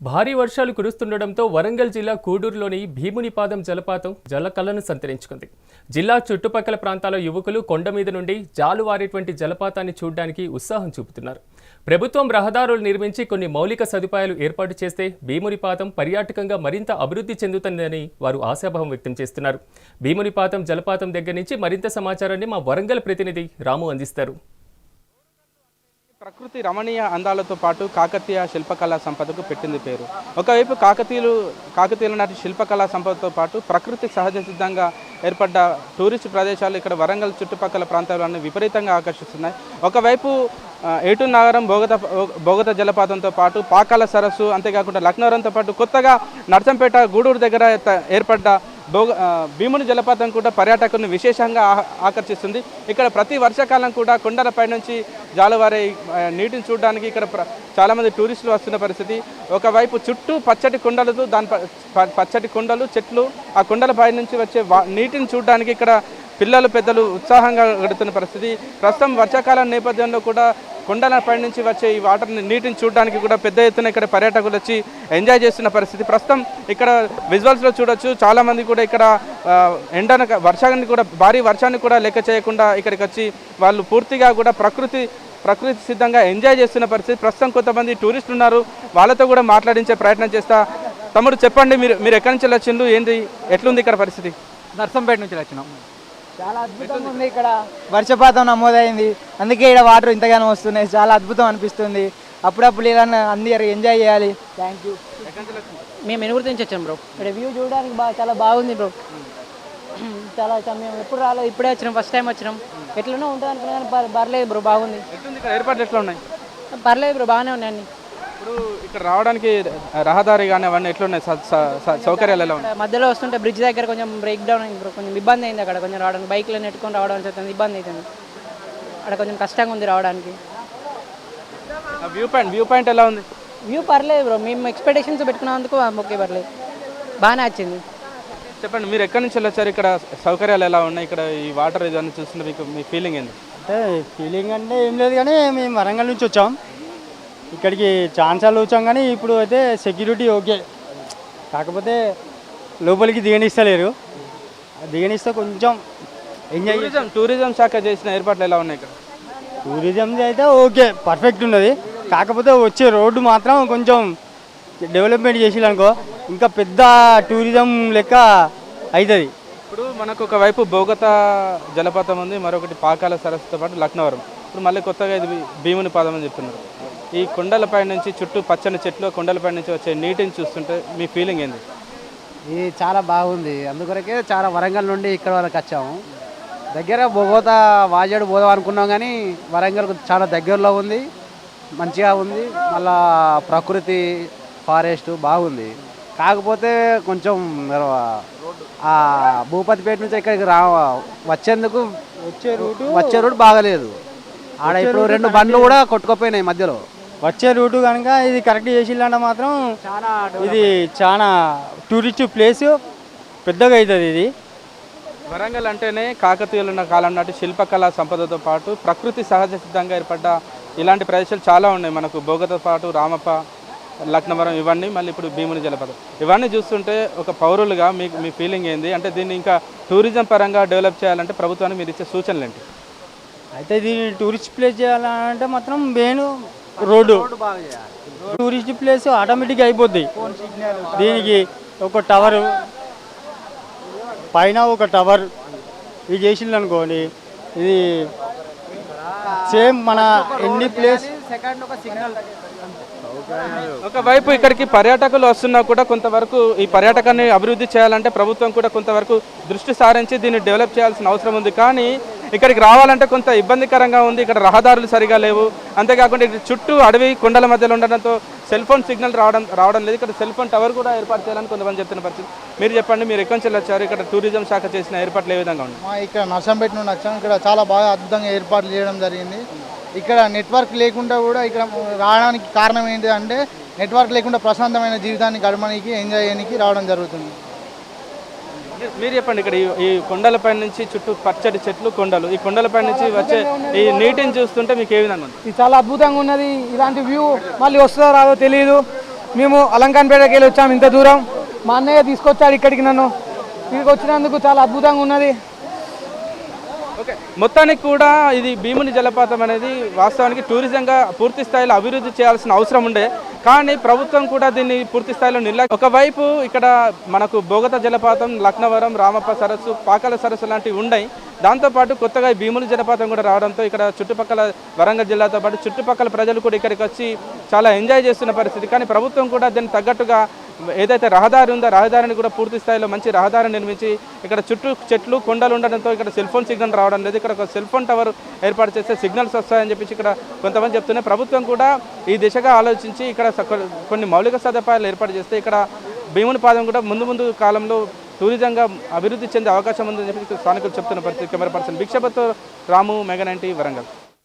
భారీ వర్షాలు కురుస్తుండటంతో వరంగల్ జిల్లా కూడూరులోని భీమునిపాదం జలపాతం జలకళను సంతరించుకుంది. జిల్లా చుట్టుపక్కల ప్రాంతాల యువకులు కొండ మీద నుండి జాలువారేటువంటి జలపాతాన్ని చూడడానికి ఉత్సాహం చూపుతున్నారు. ప్రభుత్వం రహదారులు నిర్మించి కొన్ని మౌలిక సదుపాయాలు ఏర్పాటు చేస్తే భీమునిపాదం పర్యాటకంగా మరింత అభివృద్ధి చెందుతుందని వారు ఆశాభావం వ్యక్తం చేస్తున్నారు. భీమునిపాదం జలపాతం దగ్గర నుంచి మరింత సమాచారాన్ని మా వరంగల్ ప్రతినిధి రాము అందిస్తారు. ప్రకృతి రమణీయ అందాలతో పాటు కాకతీయ శిల్పకళా సంపదకు పెట్టింది పేరు. ఒకవైపు కాకతీయుల నాటి శిల్పకళా సంపదతో పాటు ప్రకృతి సహజ సిద్ధంగా ఏర్పడ్డ టూరిస్ట్ ప్రదేశాలు ఇక్కడ వరంగల్ చుట్టుపక్కల ప్రాంతాలన్నీ విపరీతంగా ఆకర్షిస్తున్నాయి. ఒకవైపు ఏటూరు నగరం బోగత జలపాతంతో పాటు పాకాల సరస్సు, అంతేకాకుండా లక్నవరంతో పాటు కొత్తగా నర్సంపేట గూడూరు దగ్గర ఏర్పడ్డ భీముని జలపాతం కూడా పర్యాటకులను విశేషంగా ఆకర్షిస్తుంది. ఇక్కడ ప్రతి వర్షాకాలం కూడా కొండలపై నుంచి జాలువారే నీటిని చూడడానికి ఇక్కడ చాలామంది టూరిస్టులు వస్తున్న పరిస్థితి. ఒకవైపు చుట్టూ పచ్చటి కొండలతో పచ్చటి కొండలు, చెట్లు, ఆ కొండలపై నుంచి వచ్చే నీటిని చూడడానికి ఇక్కడ పిల్లలు పెద్దలు ఉత్సాహంగా గడుపుతున్న పరిస్థితి. ప్రస్తుతం వర్షాకాలం నేపథ్యంలో కూడా కొండలపై నుంచి వచ్చే ఈ నీటిని చూడడానికి కూడా పెద్ద ఎత్తున ఇక్కడ పర్యాటకులు వచ్చి ఎంజాయ్ చేస్తున్న పరిస్థితి. ప్రస్తుతం ఇక్కడ విజువల్స్లో చూడొచ్చు, చాలామంది కూడా ఇక్కడ వర్షాన్ని కూడా భారీ వర్షాన్ని కూడా లెక్క చేయకుండా ఇక్కడికి వచ్చి వాళ్ళు పూర్తిగా కూడా ప్రకృతి సిద్ధంగా ఎంజాయ్ చేస్తున్న పరిస్థితి. ప్రస్తుతం కొంతమంది టూరిస్టులు ఉన్నారు, వాళ్ళతో కూడా మాట్లాడించే ప్రయత్నం చేస్తా. తమ్ముడు చెప్పండి, మీరు ఎక్కడి నుంచి వచ్చిండ్రు, ఏంటి ఎట్లుంది ఇక్కడ పరిస్థితి? నర్సంపేట నుంచి వచ్చినాం. చాలా అద్భుతంగా ఉంది. ఇక్కడ వర్షపాతం నమోదైంది, అందుకే ఇక్కడ వాటర్ ఇంతగానో వస్తున్నాయి. చాలా అద్భుతం అనిపిస్తుంది. అప్పుడప్పుడు ఇలా అందరూ ఎంజాయ్ చేయాలి. Thank you. మేము ఎనుగురు నుంచి వచ్చాం బ్రో. ఇక్కడ వ్యూ చూడడానికి చాలా బాగుంది బ్రో. చాలా మేము ఎప్పుడు రాలేదు, ఇప్పుడే వచ్చినాం, ఫస్ట్ టైం వచ్చినాం. ఎట్లనో ఉంటుంది అనుకున్నా కానీ పర్లేదు బ్రో, బాగుంది. ఏర్పాట్లు ఎట్లా ఉన్నాయి? పర్లేదు బ్రో, బాగానే ఉన్నాయి అన్ని. ఇప్పుడు ఇక్కడ రావడానికి రహదారి కానీ అవన్నీ ఎట్లున్నాయి, సౌకర్యాలు ఎలా ఉన్నాయి? మధ్యలో వస్తుంటే బ్రిడ్జ్ దగ్గర కొంచెం బ్రేక్ డౌన్ అయింది బ్రో, కొంచెం ఇబ్బంది అయింది. అక్కడ కొంచెం రావడానికి బైక్లో నెట్టుకొని రావడానికి అవుతుంది, ఇబ్బంది అవుతుంది. అక్కడ కొంచెం కష్టంగా ఉంది రావడానికి. వ్యూ పాయింట్ ఎలా ఉంది? వ్యూ పర్లేదు బ్రో, మేము ఎక్స్పెక్టేషన్స్ పెట్టుకున్నందుకు ఓకే, పర్లేదు, బాగానే వచ్చింది. చెప్పండి, మీరు ఎక్కడి నుంచి వచ్చారు? ఇక్కడ సౌకర్యాలు ఎలా ఉన్నాయి? ఇక్కడ ఈ వాటర్ ఇవన్నీ చూస్తుంటే మీ ఫీలింగ్ ఏంటి? అంటే ఫీలింగ్ అంటే ఏం లేదు, కానీ మేము వరంగల్ నుంచి వచ్చాం. ఇక్కడికి ఛాన్సాలు వచ్చాం, కానీ ఇప్పుడు అయితే సెక్యూరిటీ ఓకే, కాకపోతే లోపలికి దిగనిస్తలేరు. దిగనిస్తే కొంచెం ఎంజాయ్. టూరిజం శాఖ చేసిన ఏర్పాట్లు ఎలా ఉన్నాయి ఇక్కడ? టూరిజం అయితే ఓకే, పర్ఫెక్ట్ ఉన్నది. కాకపోతే వచ్చే రోడ్డు మాత్రం కొంచెం డెవలప్మెంట్ చేసిరనుకో ఇంకా పెద్ద టూరిజం లెక్క అవుతుంది. ఇప్పుడు మనకు ఒకవైపు బోగత జలపాతం ఉంది, మరొకటి పాకాల సరస్సుతో పాటు లక్నవరం. ఇప్పుడు మళ్ళీ కొత్తగా ఇది భీమునిపాదం అని చెప్తున్నారు. ఈ కొండలపై నుంచి చుట్టూ పచ్చని చెట్లు, కొండలపై నుంచి వచ్చే నీటిని చూస్తుంటే మీ ఫీలింగ్ ఏంది? ఇది చాలా బాగుంది, అందుకొరకే చాలా వరంగల్ నుండి ఇక్కడ వరకు వచ్చాము. దగ్గర బోగోత వాజేడు పోదాం అనుకున్నాం, కానీ వరంగల్ చాలా దగ్గరలో ఉంది, మంచిగా ఉంది. మళ్ళా ప్రకృతి ఫారెస్ట్ బాగుంది. కాకపోతే కొంచెం భూపతిపేట నుంచి ఇక్కడికి వచ్చేందుకు వచ్చే రూట్ బాగలేదు. ఆడ ఇప్పుడు 2 బండ్లు కూడా కొట్టుకుపోయినాయి మధ్యలో. వచ్చే రూటు కనుక ఇది కరెక్ట్ చేసిల్లంటే మాత్రం ఇది చాలా టూరిస్ట్ ప్లేస్ పెద్దగా అవుతుంది. ఇది వరంగల్ అంటేనే కాకతీయుల కాలం నాటి శిల్పకళా సంపదతో పాటు ప్రకృతి సహజ సిద్ధంగా ఏర్పడ్డ ఇలాంటి ప్రదేశాలు చాలా ఉన్నాయి. మనకు బోగతో పాటు రామప్ప, లక్నవరం, ఇవన్నీ మళ్ళీ ఇప్పుడు భీముని జలపాతం. ఇవన్నీ చూస్తుంటే ఒక పౌరులుగా మీ ఫీలింగ్ ఏంది? అంటే దీన్ని ఇంకా టూరిజం పరంగా డెవలప్ చేయాలంటే ప్రభుత్వానికి మీరు ఇచ్చే సూచనలు ఏంటి? అయితే దీన్ని టూరిస్ట్ ప్లేస్ చేయాలంటే మాత్రం మెయిన్ రోడ్డు టూరిస్ట్ ప్లేస్ ఆటోమేటిక్గా అయిపోద్ది. దీనికి ఒక టవరు, పైన ఒక టవర్ ఇది చేసింది అనుకోండి, ఇది సేమ్ మన ఎన్ని ప్లేస్. ఒకవైపు ఇక్కడికి పర్యాటకులు వస్తున్నా కూడా కొంతవరకు ఈ పర్యాటకాన్ని అభివృద్ధి చేయాలంటే ప్రభుత్వం కూడా కొంతవరకు దృష్టి సారించి దీన్ని డెవలప్ చేయాల్సిన అవసరం ఉంది. కానీ ఇక్కడికి రావాలంటే కొంత ఇబ్బందికరంగా ఉంది. ఇక్కడ రహదారులు సరిగా లేవు, అంతేకాకుండా ఇక్కడ చుట్టూ అడవి కొండల మధ్యలో ఉండడంతో సెల్ ఫోన్ సిగ్నల్ రావడం లేదు. ఇక్కడ సెల్ ఫోన్ టవర్ కూడా ఏర్పాటు చేయాలని కొంతమంది చెప్తున్న పరిస్థితి. మీరు చెప్పండి, మీరు ఎక్కడి నుంచి వచ్చారు? ఇక్కడ టూరిజం శాఖ చేసిన ఏర్పాట్లు ఏ విధంగా ఉన్నాయి? ఇక్కడ నర్సంపేట నుండి వచ్చాము. ఇక్కడ చాలా బాగా అద్భుతంగా ఏర్పాట్లు చేయడం జరిగింది. ఇక్కడ నెట్వర్క్ లేకుండా కూడా ఇక్కడ రావడానికి కారణం ఏంటి అంటే నెట్వర్క్ లేకుండా ప్రశాంతమైన జీవితాన్ని గడపడానికి, ఎంజాయ్ చేయడానికి రావడం జరుగుతుంది. మీరు చెప్పండి, ఇక్కడ ఈ కొండలపై నుంచి చుట్టూ పచ్చటి చెట్లు, కొండలు, ఈ కొండలపై నుంచి వచ్చే ఈ నీటిని చూస్తుంటే మీకు ఏ విధంగా ఉంది? ఇది చాలా అద్భుతంగా ఉన్నది. ఇలాంటి వ్యూ మళ్ళీ వస్తుందో రాదో తెలియదు. మేము అలంకాన్పేటకి వెళ్ళి వచ్చాము ఇంత దూరం. మా అన్నయ్య తీసుకొచ్చాడు ఇక్కడికి, నన్ను ఇక్కడికి వచ్చినందుకు చాలా అద్భుతంగా ఉన్నది. ఓకే, మొత్తానికి కూడా ఇది భీముని జలపాతం అనేది వాస్తవానికి టూరిజంగా పూర్తి స్థాయిలో అభివృద్ధి చేయాల్సిన అవసరం ఉండే, కానీ ప్రభుత్వం కూడా దీన్ని పూర్తి స్థాయిలో ఒకవైపు ఇక్కడ మనకు బోగత జలపాతం, లక్నవరం, రామప్ప సరస్సు, పాకాల సరస్సు లాంటివి ఉన్నాయి. దాంతోపాటు కొత్తగా భీముని జలపాతం కూడా రావడంతో ఇక్కడ చుట్టుపక్కల వరంగల్ జిల్లాతో పాటు చుట్టుపక్కల ప్రజలు కూడా ఇక్కడికి వచ్చి చాలా ఎంజాయ్ చేస్తున్న పరిస్థితి. కానీ ప్రభుత్వం కూడా దీనికి తగ్గట్టుగా ఏదైతే రహదారి ఉందో రహదారిని కూడా పూర్తి స్థాయిలో మంచి రహదారిని నిర్మించి ఇక్కడ చుట్టూ చెట్లు కొండలు ఉండడంతో ఇక్కడ సెల్ ఫోన్ సిగ్నల్ రావడం లేదు. ఇక్కడ ఒక సెల్ ఫోన్ టవర్ ఏర్పాటు చేస్తే సిగ్నల్స్ వస్తాయని చెప్పేసి ఇక్కడ కొంతమంది చెప్తున్నారు. ప్రభుత్వం కూడా ఈ దిశగా ఆలోచించి ఇక్కడ కొన్ని మౌలిక సదుపాయాలు ఏర్పాటు చేస్తే ఇక్కడ భీముని పాదం కూడా ముందు కాలంలో టూరిజంగా అభివృద్ధి చెందే అవకాశం ఉందని చెప్పి స్థానికులు చెప్తున్న పరిస్థితి. కెమెరా పర్సన్ భిక్షపతితో రాము, మెగా 90 వరంగల్.